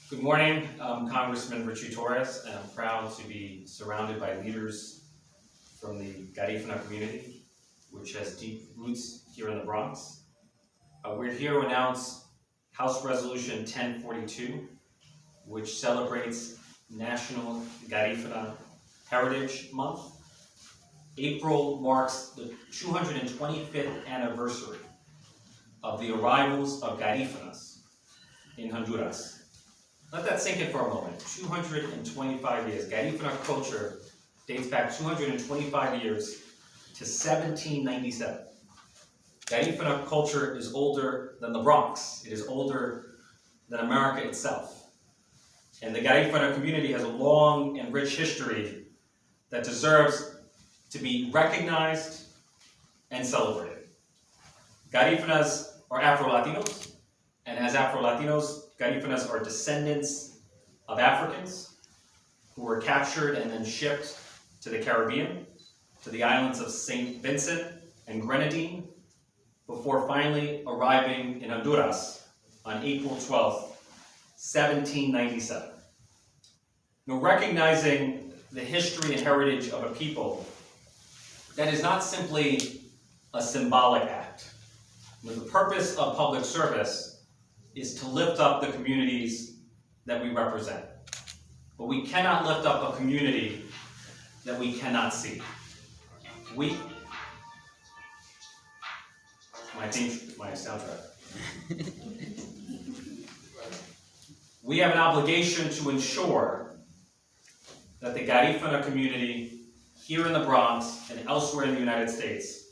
Good morning, Congressman Ritchie Torres, and I'm proud to be surrounded by leaders from the Garífuna community, which has deep roots here in the Bronx. We're here to announce House Resolution 1042, which celebrates National Garífuna Heritage Month. April marks the 225th anniversary of the arrivals of Garífunas in Honduras. Let that sink in for a moment. 225 years. Garífuna culture dates back 225 years to 1797. Garífuna culture is older than the Bronx. It is older than America itself. And the Garífuna community has a long and rich history that deserves to be recognized and celebrated. Garífunas are Afro-Latinos, and as Afro-Latinos, Garífunas are descendants of Africans who were captured and then shipped to the Caribbean, to the islands of St. Vincent and Grenadine, before finally arriving in Honduras on April 12, 1797. Now, recognizing the history and heritage of a people, that is not simply a symbolic act. The purpose of public service is to lift up the communities that we represent. But we cannot lift up a community that we cannot see. My soundtrack. We have an obligation to ensure that the Garífuna community here in the Bronx and elsewhere in the United States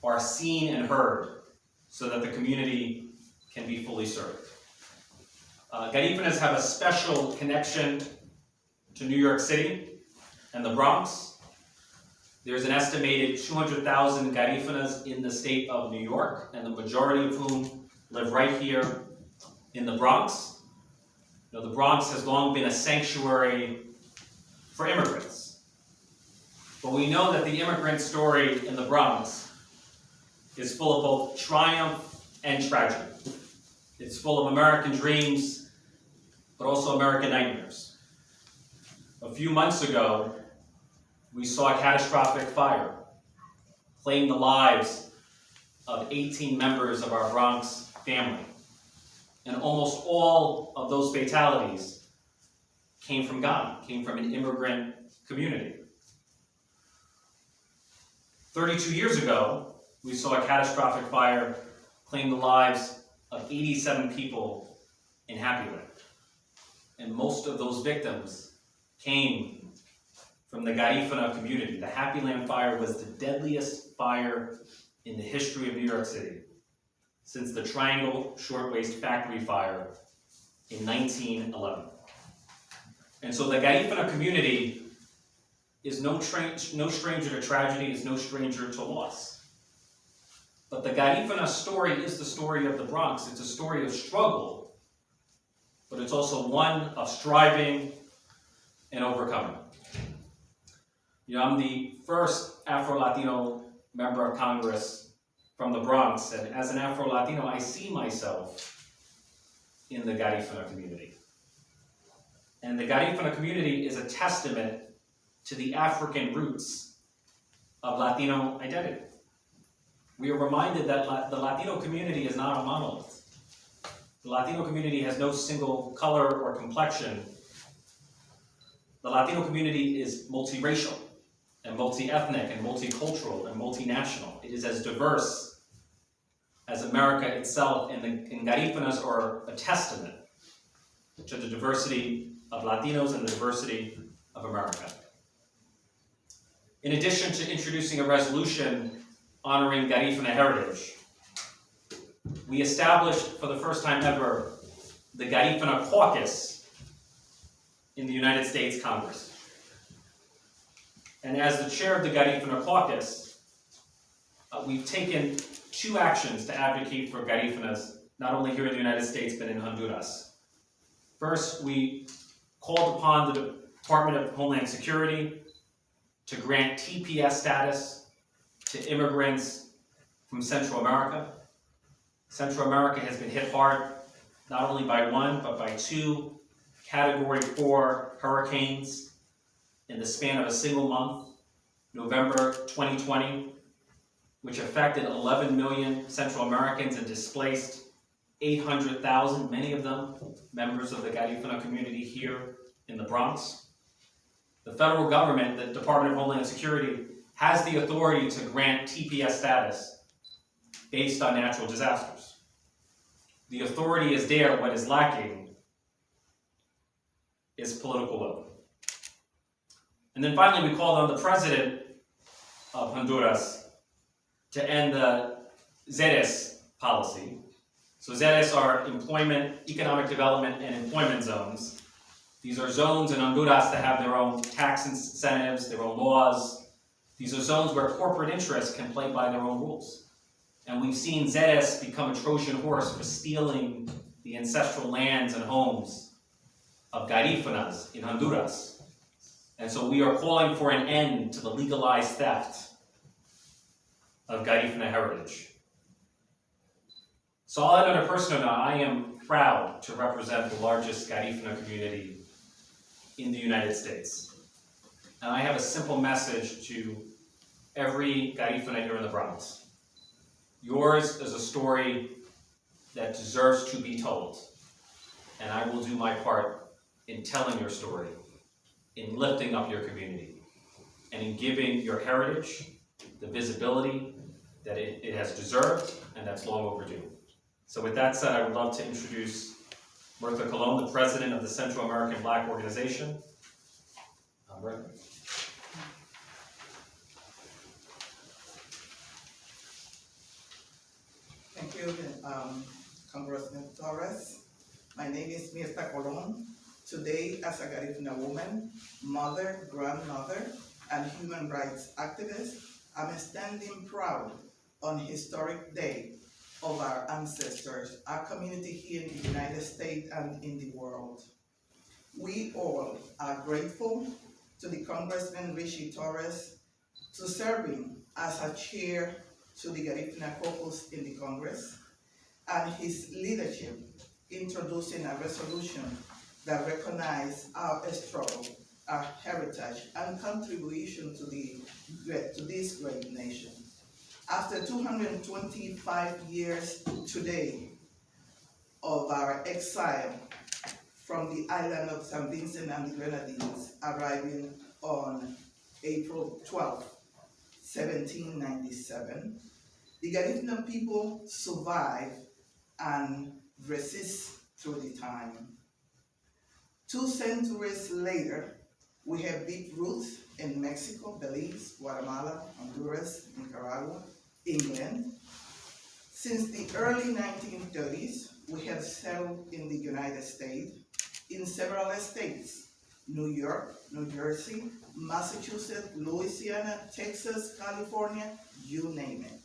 are seen and heard so that the community can be fully served. Garífunas have a special connection to New York City and the Bronx. There's an estimated 200,000 Garífunas in the state of New York, and the majority of whom live right here in the Bronx. You know, the Bronx has long been a sanctuary for immigrants. But we know that the immigrant story in the Bronx is full of both triumph and tragedy. It's full of American dreams, but also American nightmares. A few months ago, we saw a catastrophic fire claim the lives of 18 members of our Bronx family. And almost all of those fatalities came from Ghana, came from an immigrant community. 32 years ago, we saw a catastrophic fire claim the lives of 87 people in Happyland. And most of those victims came from the Garífuna community. The Happyland fire was the deadliest fire in the history of New York City since the Triangle Shirtwaist Factory fire in 1911. And so the Garífuna community is no stranger to tragedy, is no stranger to loss. But the Garífuna story is the story of the Bronx. It's a story of struggle, but it's also one of striving and overcoming. You know, I'm the first Afro-Latino member of Congress from the Bronx, and as an Afro-Latino, I see myself in the Garífuna community. And the Garífuna community is a testament to the African roots of Latino identity. We are reminded that the Latino community is not a monolith. The Latino community has no single color or complexion. The Latino community is multiracial and multi-ethnic and multicultural and multinational. It is as diverse as America itself, and Garífunas are a testament to the diversity of Latinos and the diversity of America. In addition to introducing a resolution honoring Garífuna heritage, we established for the first time ever the Garífuna Caucus in the United States Congress. And as the chair of the Garífuna Caucus, we've taken two actions to advocate for Garífunas, not only here in the United States, but in Honduras. First, we called upon the Department of Homeland Security to grant TPS status to immigrants from Central America. Central America has been hit hard not only by one, but by two Category 4 hurricanes in the span of a single month, November 2020, which affected 11 million Central Americans and displaced 800,000, many of them members of the Garífuna community here in the Bronx. The federal government, the Department of Homeland Security, has the authority to grant TPS status based on natural disasters. The authority is there. What is lacking is political will. And then finally, we called on the president of Honduras to end the ZEDES policy. So ZEDES are employment, economic development, and employment zones. These are zones in Honduras that have their own tax incentives, their own laws. These are zones where corporate interests can play by their own rules. And we've seen ZEDES become a Trojan horse for stealing the ancestral lands and homes of Garífunas in Honduras. And so we are calling for an end to the legalized theft of Garífuna heritage. So I'll end on a personal note. I am proud to represent the largest Garífuna community in the United States. And I have a simple message to every Garífuna here in the Bronx. Yours is a story that deserves to be told. And I will do my part in telling your story, in lifting up your community, and in giving your heritage the visibility that it has deserved and that's long overdue. So with that said, I would love to introduce Bertha Colon, the president of the Central American Black Organization. Bertha. Thank you, Congressman Torres. My name is Mirta Colon. Today, as a Garífuna woman, mother, grandmother, and human rights activist, I'm standing proud on historic day of our ancestors, our community here in the United States and in the world. We all are grateful to the Congressman Ritchie Torres to serving as a chair to the Garífuna caucus in the Congress, and his leadership introducing a resolution that recognizes our struggle, our heritage, and contribution to this great nation. After 225 years today of our exile from the island of St. Vincent and the Grenadines, arriving on April 12, 1797, the Garífuna people survived and resist through the time. 2 centuries later, we have deep roots in Mexico, Belize, Guatemala, Honduras, Nicaragua, England. Since the early 1930s, we have settled in the United States in several states: New York, New Jersey, Massachusetts, Louisiana, Texas, California, you name it.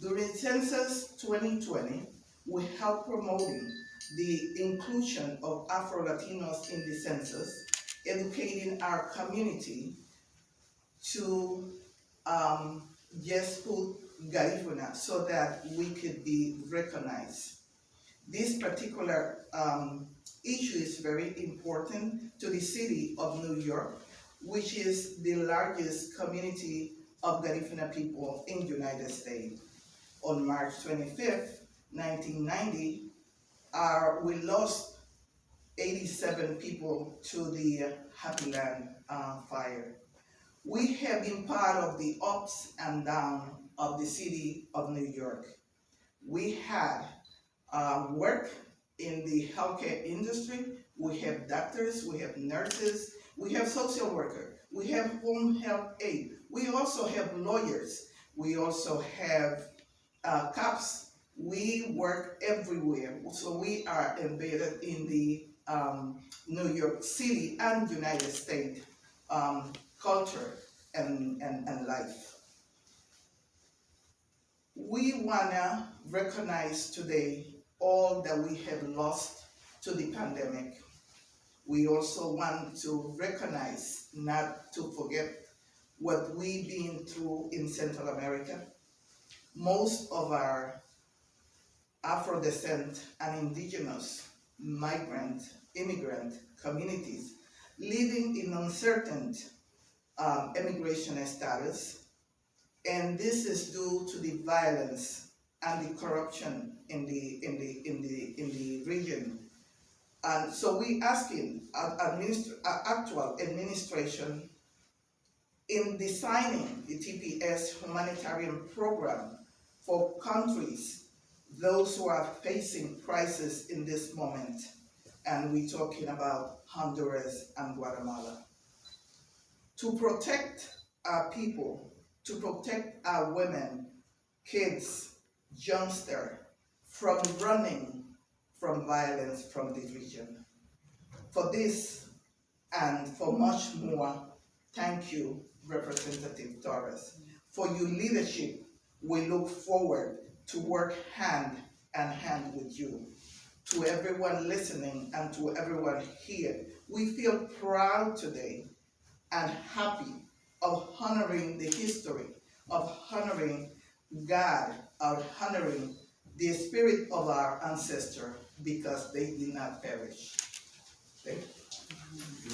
During Census 2020, we helped promoting the inclusion of Afro-Latinos in the census, educating our community to just put Garífuna so that we could be recognized. This particular issue is very important to the city of New York, which is the largest community of Garífuna people in the United States. On March 25th, 1990, we lost 87 people to the Happy Land fire. We have been part of the ups and downs of the city of New York. We had work in the healthcare industry. We have doctors, we have nurses, we have social workers, we have home health aid. We also have lawyers. We also have cops. We work everywhere. So we are embedded in the New York City and United States culture and life. We wanna recognize today all that we have lost to the pandemic. We also want to recognize, not to forget, what we've been through in Central America. Most of our Afro descent and indigenous, migrant, immigrant communities living in uncertain immigration status, and this is due to the violence and the corruption in the region. And so we asking actual administration in designing the TPS humanitarian program for countries, those who are facing crisis in this moment, and we're talking about Honduras and Guatemala. To protect our people, to protect our women, kids, youngsters from running from violence from the region. For this and for much more, thank you, Representative Torres. For your leadership, we look forward to work hand in hand with you. To everyone listening and to everyone here, we feel proud today and happy of honoring the history, of honoring God, of honoring the spirit of our ancestors, because they did not perish. Thank you.